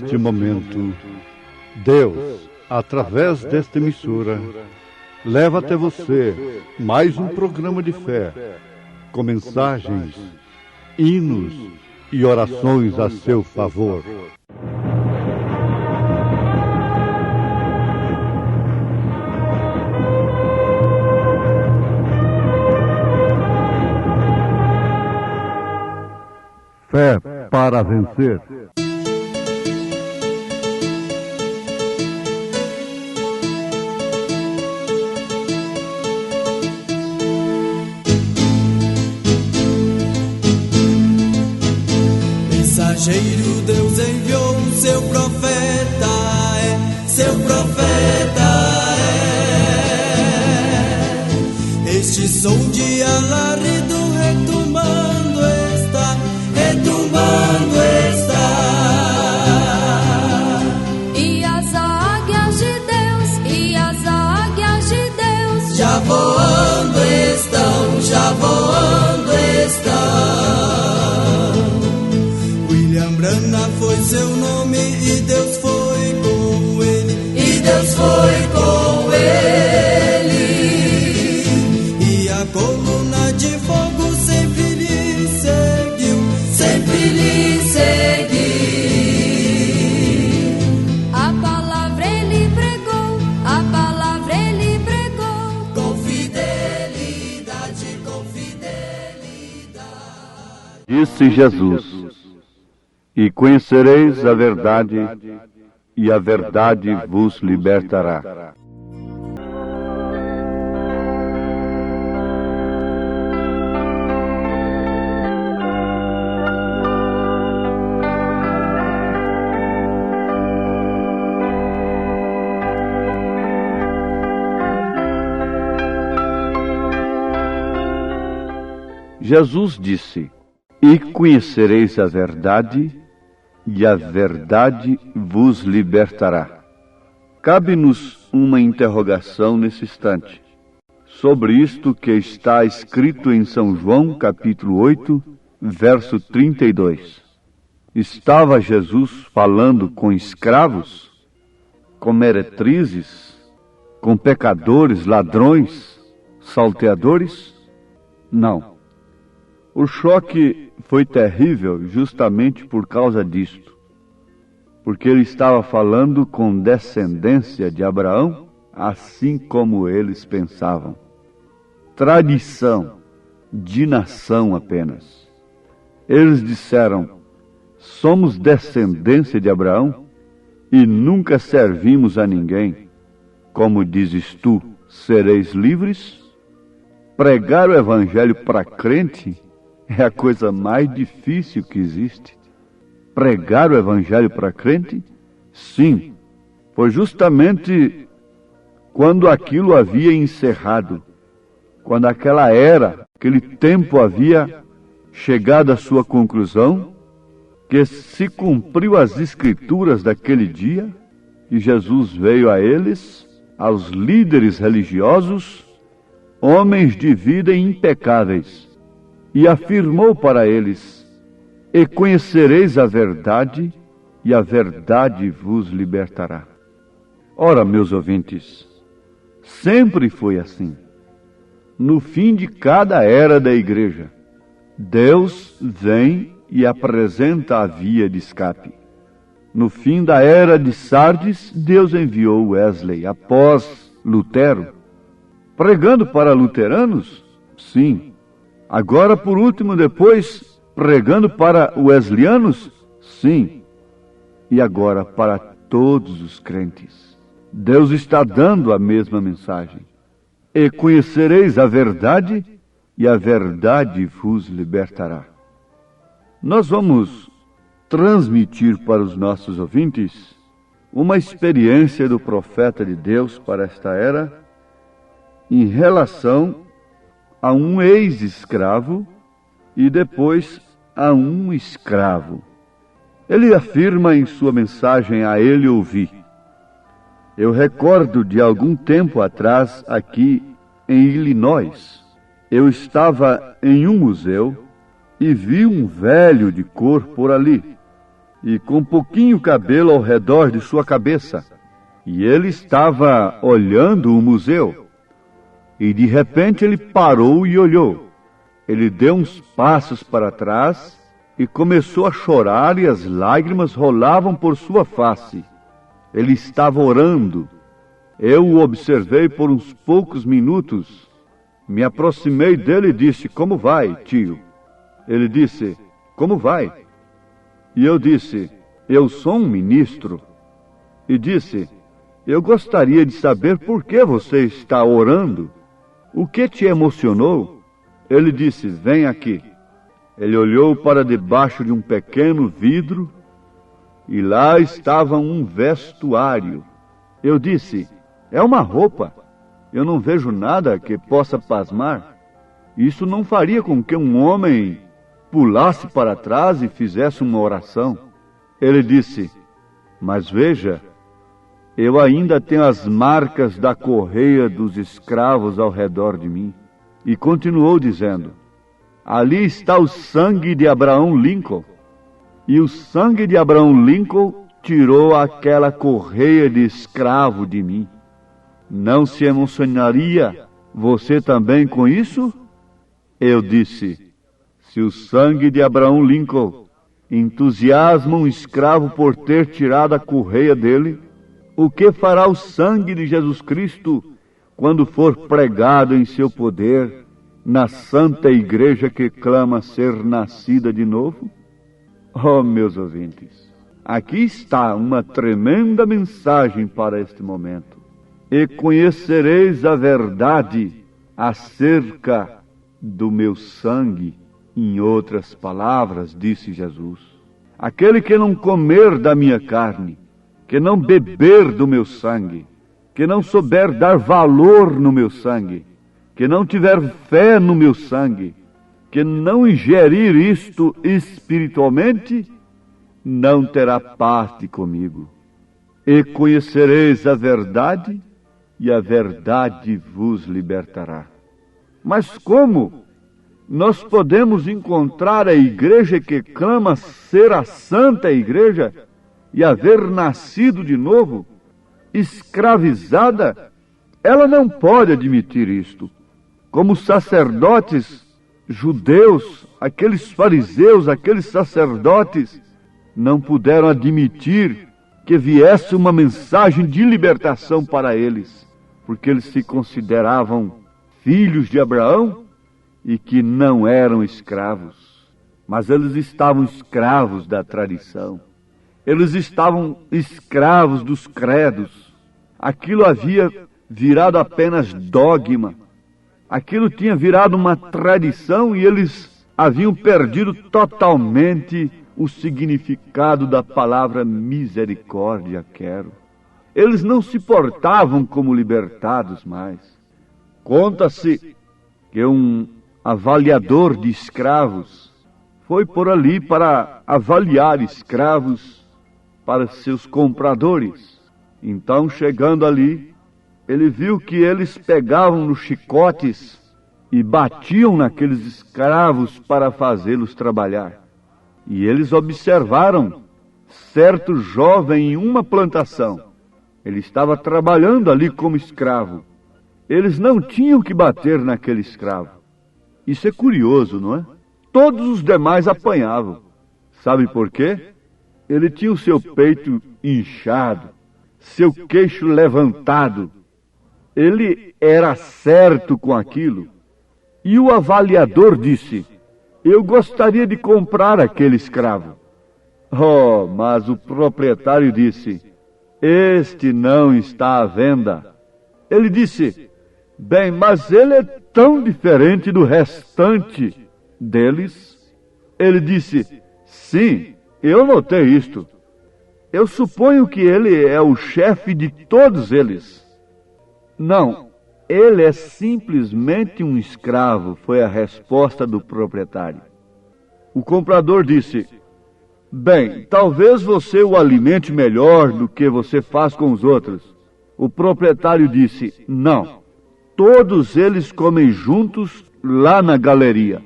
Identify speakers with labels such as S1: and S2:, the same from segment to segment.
S1: neste momento, Deus, através desta emissora, leva até você mais um programa de fé, com mensagens, hinos e orações a seu favor. Fé para vencer.
S2: Mensageiro, Deus enviou o seu profeta, seu profeta Este som de alarido retumbando está,
S3: E as águias de Deus,
S2: já voando estão. William Branham foi seu nome e Deus foi com ele. E a coluna de fogo sempre lhe seguiu.
S3: A palavra ele pregou,
S2: Com fidelidade.
S1: Disse Jesus: E conhecereis a verdade, e a verdade vos libertará. Jesus disse: E conhecereis a verdade, e a verdade vos libertará. Cabe-nos uma interrogação nesse instante, sobre isto que está escrito em São João, capítulo 8, verso 32. Estava Jesus falando com escravos, com meretrizes, com pecadores, ladrões, salteadores? Não. O choque foi terrível justamente por causa disto, porque ele estava falando com descendência de Abraão, assim como eles pensavam. Tradição de nação apenas. Eles disseram: somos descendência de Abraão e nunca servimos a ninguém. Como dizes tu, sereis livres? Pregar o evangelho para crente é a coisa mais difícil que existe. Pregar o evangelho para crente? Sim, foi justamente quando aquilo havia encerrado, quando aquela era, aquele tempo havia chegado à sua conclusão, que se cumpriu as escrituras daquele dia, e Jesus veio a eles, aos líderes religiosos, homens de vida impecáveis, e afirmou para eles: E conhecereis a verdade, e a verdade vos libertará. Ora, meus ouvintes, sempre foi assim. No fim de cada era da igreja, Deus vem e apresenta a via de escape. No fim da era de Sardes, Deus enviou Wesley após Lutero, pregando para luteranos? Sim. Agora, por último, depois, pregando para wesleyanos? Sim. E agora para todos os crentes. Deus está dando a mesma mensagem. E conhecereis a verdade, e a verdade vos libertará. Nós vamos transmitir para os nossos ouvintes uma experiência do profeta de Deus para esta era em relação a um ex-escravo e depois a um escravo. Ele afirma em sua mensagem: a ele ouvi. Eu recordo de algum tempo atrás, aqui em Illinois, eu estava em um museu e vi um velho de cor por ali. e com pouquinho cabelo ao redor de sua cabeça. E ele estava olhando o museu. E de repente ele parou e olhou. Ele deu uns passos para trás e começou a chorar, e as lágrimas rolavam por sua face. Ele estava orando. Eu o observei por uns poucos minutos. Me aproximei dele e disse: "Como vai, tio?" Ele disse: "Como vai?" E eu disse: "Eu sou um ministro." E disse: "Eu gostaria de saber por que você está orando. O que te emocionou?" Ele disse: "Vem aqui." Ele olhou para debaixo de um pequeno vidro e lá estava um vestuário. Eu disse: "É uma roupa. Eu não vejo nada que possa pasmar. Isso não faria com que um homem pulasse para trás e fizesse uma oração." Ele disse: "Mas veja, eu ainda tenho as marcas da correia dos escravos ao redor de mim." E continuou dizendo: "Ali está o sangue de Abraham Lincoln. E o sangue de Abraham Lincoln tirou aquela correia de escravo de mim. Não se emocionaria você também com isso?" Eu disse: "Se o sangue de Abraham Lincoln entusiasma um escravo por ter tirado a correia dele, o que fará o sangue de Jesus Cristo quando for pregado em seu poder na santa igreja que clama ser nascida de novo?" Oh, meus ouvintes, aqui está uma tremenda mensagem para este momento. "E conhecereis a verdade acerca do meu sangue." Em outras palavras, disse Jesus, aquele que não comer da minha carne, que não beber do meu sangue, que não souber dar valor no meu sangue, que não tiver fé no meu sangue, que não ingerir isto espiritualmente, não terá parte comigo. "E conhecereis a verdade, e a verdade vos libertará." Mas como nós podemos encontrar a igreja que clama ser a santa igreja e haver nascido de novo, escravizada? Ela não pode admitir isto. Como sacerdotes judeus, aqueles fariseus, aqueles sacerdotes, não puderam admitir que viesse uma mensagem de libertação para eles, porque eles se consideravam filhos de Abraão e que não eram escravos. Mas eles estavam escravos da tradição. Eles estavam escravos dos credos. Aquilo havia virado apenas dogma. Aquilo tinha virado uma tradição e eles haviam perdido totalmente o significado da palavra misericórdia, quero. Eles não se portavam como libertados mais. Conta-se que um avaliador de escravos foi por ali para avaliar escravos para seus compradores. Então, chegando ali, ele viu que eles pegavam nos chicotes e batiam naqueles escravos para fazê-los trabalhar. E eles observaram certo jovem em uma plantação. Ele estava trabalhando ali como escravo. Eles não tinham que bater naquele escravo. Isso é curioso, não é? Todos os demais apanhavam. Sabe por quê? Ele tinha o seu peito inchado, seu queixo levantado. Ele era certo com aquilo. E o avaliador disse: "Eu gostaria de comprar aquele escravo." Oh, mas o proprietário disse: "Este não está à venda." Ele disse: "Bem, mas ele é tão diferente do restante deles." Ele disse: "Sim, eu notei isto. Eu suponho que ele é o chefe de todos eles." "Não, ele é simplesmente um escravo", foi a resposta do proprietário. O comprador disse: "Bem, talvez você o alimente melhor do que você faz com os outros." O proprietário disse: "Não, todos eles comem juntos lá na galeria."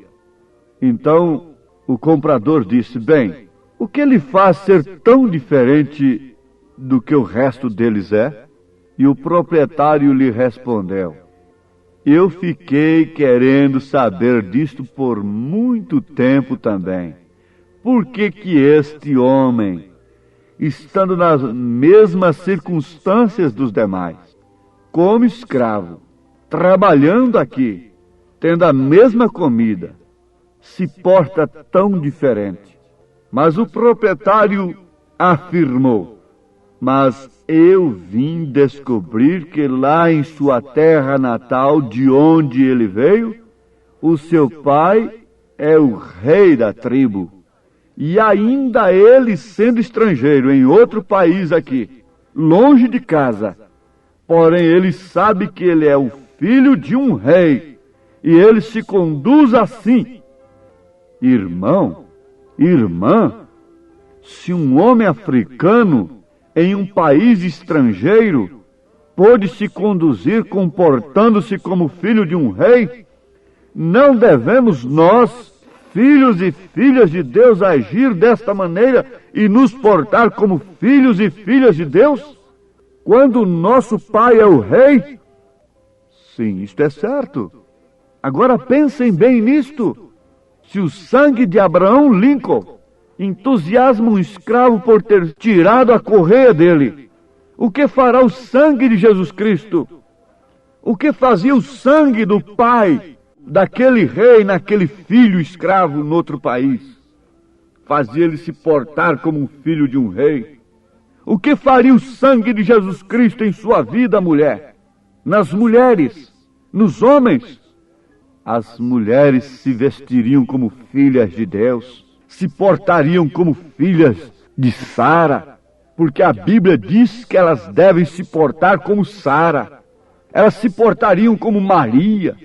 S1: Então o comprador disse: "Bem, O que lhe faz ser tão diferente do que o resto deles é? E o proprietário lhe respondeu: eu fiquei querendo saber disto por muito tempo também. Por que este homem, estando nas mesmas circunstâncias dos demais, como escravo, trabalhando aqui, tendo a mesma comida, se porta tão diferente? Mas o proprietário afirmou: mas eu vim descobrir que lá em sua terra natal, de onde ele veio, o seu pai é o rei da tribo. E ainda ele, sendo estrangeiro em outro país aqui, longe de casa, porém ele sabe que ele é o filho de um rei, e ele se conduz assim. Irmão, irmã, se um homem africano em um país estrangeiro pôde se conduzir comportando-se como filho de um rei, não devemos nós, filhos e filhas de Deus, agir desta maneira e nos portar como filhos e filhas de Deus, quando o nosso pai é o rei? Sim, isto é certo. Agora pensem bem nisto. Se o sangue de Abraão Lincoln entusiasma um escravo por ter tirado a correia dele, o que fará o sangue de Jesus Cristo? O que fazia o sangue do pai daquele rei naquele filho escravo no outro país? Fazia ele se portar como um filho de um rei. O que faria o sangue de Jesus Cristo em sua vida, mulher? Nas mulheres? Nos homens? As mulheres se vestiriam como filhas de Deus, se portariam como filhas de Sara, porque a Bíblia diz que elas devem se portar como Sara. Elas se portariam como Maria,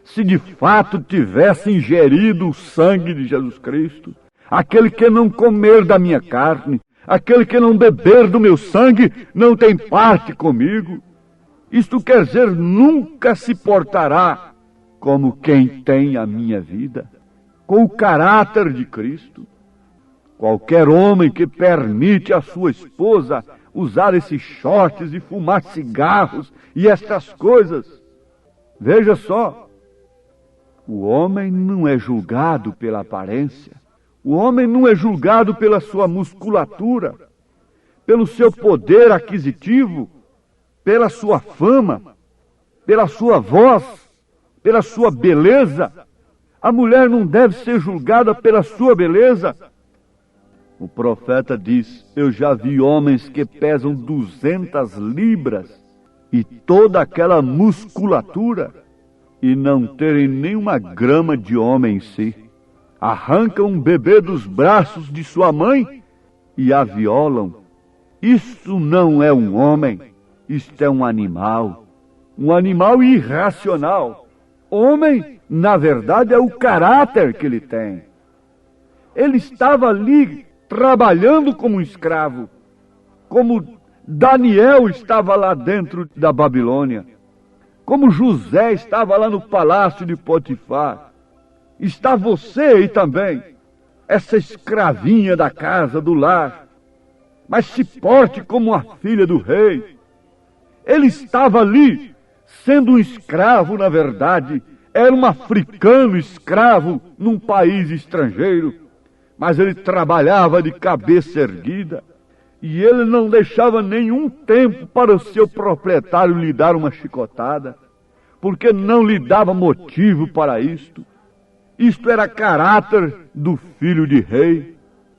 S1: se de fato tivessem ingerido o sangue de Jesus Cristo. Aquele que não comer da minha carne, aquele que não beber do meu sangue, não tem parte comigo. Isto quer dizer, nunca se portará como quem tem a minha vida, com o caráter de Cristo. Qualquer homem que permite a sua esposa usar esses shorts e fumar cigarros e estas coisas, veja só, o homem não é julgado pela aparência, o homem não é julgado pela sua musculatura, pelo seu poder aquisitivo, pela sua fama, pela sua voz, pela sua beleza. A mulher não deve ser julgada pela sua beleza. O profeta diz: eu já vi homens que pesam 200 libras e toda aquela musculatura e não terem nenhuma grama de homem em si. Arrancam um bebê dos braços de sua mãe e a violam. Isso não é um homem, isto é um animal irracional. Homem, na verdade, é o caráter que ele tem. Ele estava ali trabalhando como um escravo, como Daniel estava lá dentro da Babilônia, como José estava lá no palácio de Potifar. Está você aí também, essa escravinha da casa, do lar, mas se porte como a filha do rei. Ele estava ali sendo um escravo, na verdade, era um africano escravo num país estrangeiro, mas ele trabalhava de cabeça erguida e ele não deixava nenhum tempo para o seu proprietário lhe dar uma chicotada, porque não lhe dava motivo para isto. Isto era caráter do filho de rei.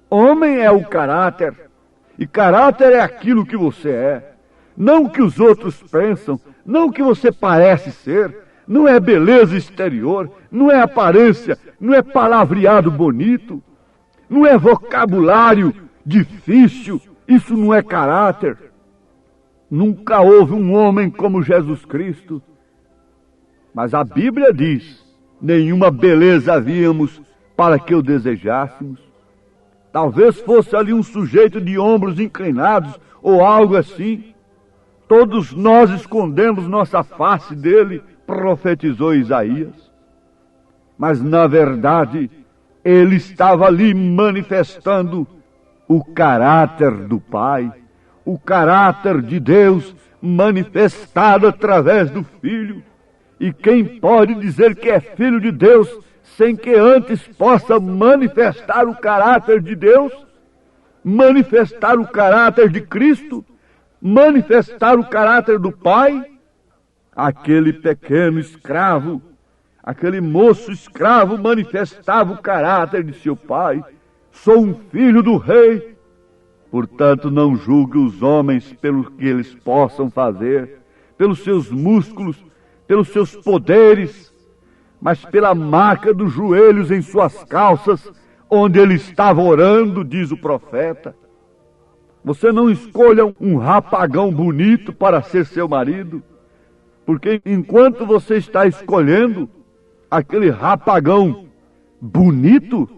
S1: Homem é o caráter, e caráter é aquilo que você é, não o que os outros pensam, não o que você parece ser. Não é beleza exterior, não é aparência, não é palavreado bonito, não é vocabulário difícil, isso não é caráter. Nunca houve um homem como Jesus Cristo. Mas a Bíblia diz: nenhuma beleza havíamos para que o desejássemos. Talvez fosse ali um sujeito de ombros inclinados ou algo assim. Todos nós escondemos nossa face dele, profetizou Isaías. Mas na verdade, ele estava ali manifestando o caráter do Pai, o caráter de Deus manifestado através do Filho. E quem pode dizer que é filho de Deus sem que antes possa manifestar o caráter de Deus, manifestar o caráter de Cristo, manifestar o caráter do Pai? Aquele pequeno escravo, aquele moço escravo manifestava o caráter de seu pai. Sou um filho do rei. Portanto, não julgue os homens pelo que eles possam fazer, pelos seus músculos, pelos seus poderes, mas pela marca dos joelhos em suas calças, onde ele estava orando, diz o profeta. Você não escolha um rapagão bonito para ser seu marido, porque enquanto você está escolhendo aquele rapagão bonito,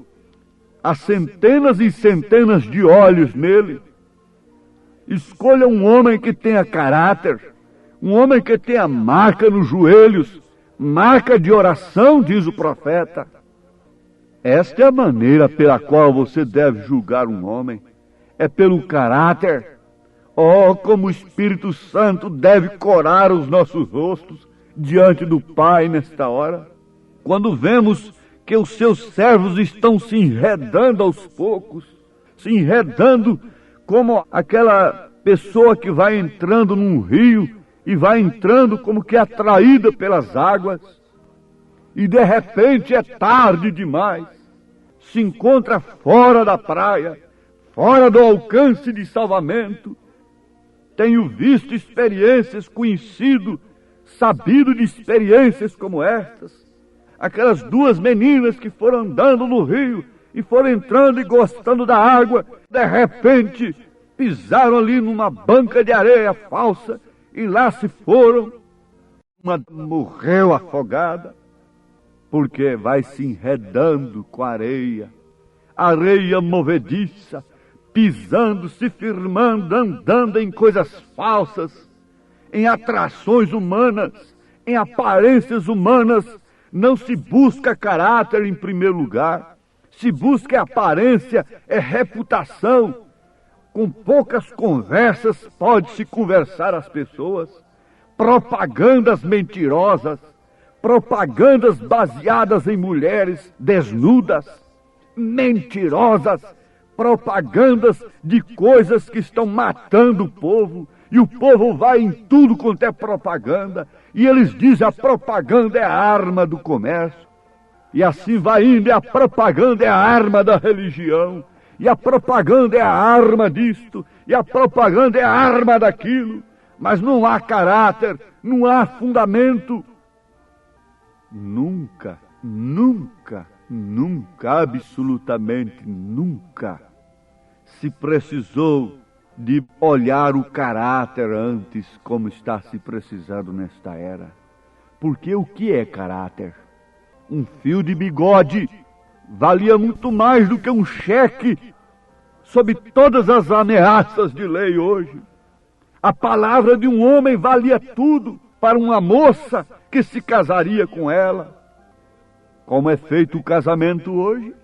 S1: há centenas e centenas de olhos nele. Escolha um homem que tenha caráter, um homem que tenha marca nos joelhos, marca de oração, diz o profeta. Esta é a maneira pela qual você deve julgar um homem, é pelo caráter. Oh, como o Espírito Santo deve corar os nossos rostos diante do Pai nesta hora, quando vemos que os seus servos estão se enredando aos poucos, se enredando como aquela pessoa que vai entrando num rio e vai entrando como que atraída pelas águas, e de repente é tarde demais, se encontra fora da praia, fora do alcance de salvamento. Tenho visto experiências, conhecido, sabido de experiências como estas. Aquelas duas meninas que foram andando no rio e foram entrando e gostando da água, de repente pisaram ali numa banca de areia falsa e lá se foram. Uma morreu afogada, porque vai se enredando com a areia movediça, pisando, se firmando, andando em coisas falsas, em atrações humanas, em aparências humanas. Não se busca caráter em primeiro lugar, se busca aparência, é reputação. Com poucas conversas pode-se conversar as pessoas. Propagandas mentirosas, propagandas baseadas em mulheres desnudas, mentirosas, propagandas de coisas que estão matando o povo, e o povo vai em tudo quanto é propaganda, e eles dizem a propaganda é a arma do comércio, e assim vai indo, e a propaganda é a arma da religião, e a propaganda é a arma disto, e a propaganda é a arma daquilo, mas não há caráter, não há fundamento. Nunca, nunca, nunca, absolutamente nunca se precisou de olhar o caráter antes, como está se precisando nesta era. Porque o que é caráter? Um fio de bigode valia muito mais do que um cheque, sob todas as ameaças de lei hoje. A palavra de um homem valia tudo para uma moça que se casaria com ela. Como é feito o casamento hoje?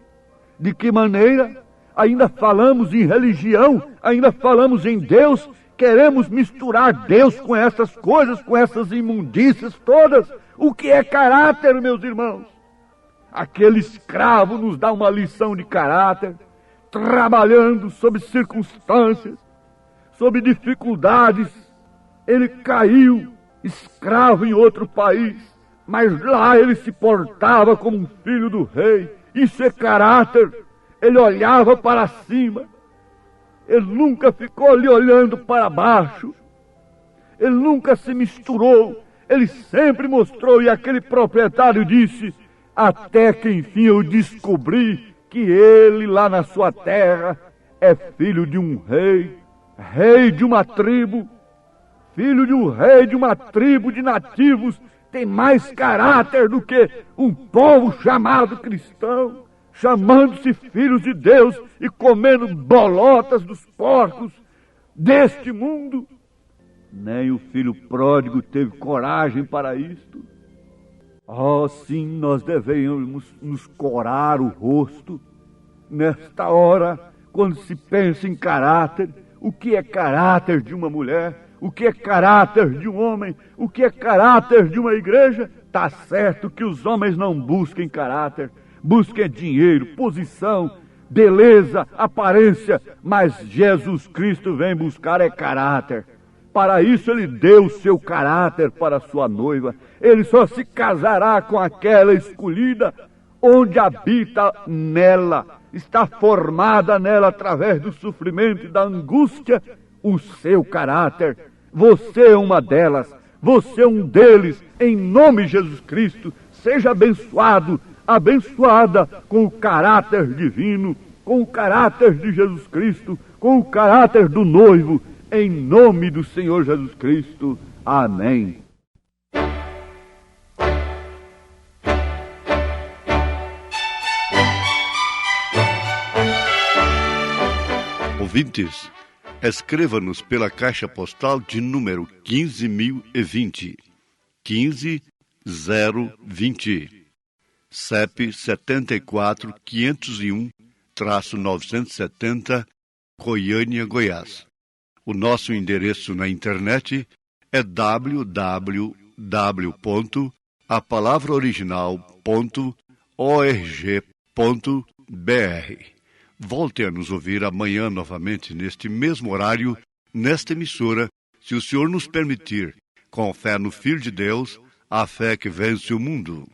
S1: De que maneira? Ainda falamos em religião, ainda falamos em Deus, queremos misturar Deus com essas coisas, com essas imundícias todas. O que é caráter, meus irmãos? Aquele escravo nos dá uma lição de caráter, trabalhando sob circunstâncias, sob dificuldades. Ele caiu, escravo em outro país, mas lá ele se portava como um filho do rei. Isso é caráter. Ele olhava para cima, ele nunca ficou ali olhando para baixo, ele nunca se misturou, ele sempre mostrou, e aquele proprietário disse, até que enfim eu descobri que ele lá na sua terra é filho de um rei, rei de uma tribo, filho de um rei de uma tribo de nativos, tem mais caráter do que um povo chamado cristão, chamando-se filhos de Deus e comendo bolotas dos porcos deste mundo. Nem o filho pródigo teve coragem para isto. Oh, sim, nós devemos nos corar o rosto nesta hora, quando se pensa em caráter. O que é caráter de uma mulher? O que é caráter de um homem? O que é caráter de uma igreja? Tá certo que os homens não busquem caráter, busquem dinheiro, posição, beleza, aparência, mas Jesus Cristo vem buscar é caráter. Para isso ele deu o seu caráter para a sua noiva. Ele só se casará com aquela escolhida onde habita nela, está formada nela através do sofrimento e da angústia o seu caráter. Você é uma delas, você é um deles, em nome de Jesus Cristo. Seja abençoado, abençoada com o caráter divino, com o caráter de Jesus Cristo, com o caráter do noivo, em nome do Senhor Jesus Cristo. Amém.
S4: Ouvintes, escreva-nos pela caixa postal de número 15.020, 15020, CEP 74.501-970, Goiânia, Goiás. O nosso endereço na internet é www.apalavraoriginal.org.br. Volte a nos ouvir amanhã novamente neste mesmo horário, nesta emissora, se o Senhor nos permitir, com fé no Filho de Deus, a fé que vence o mundo.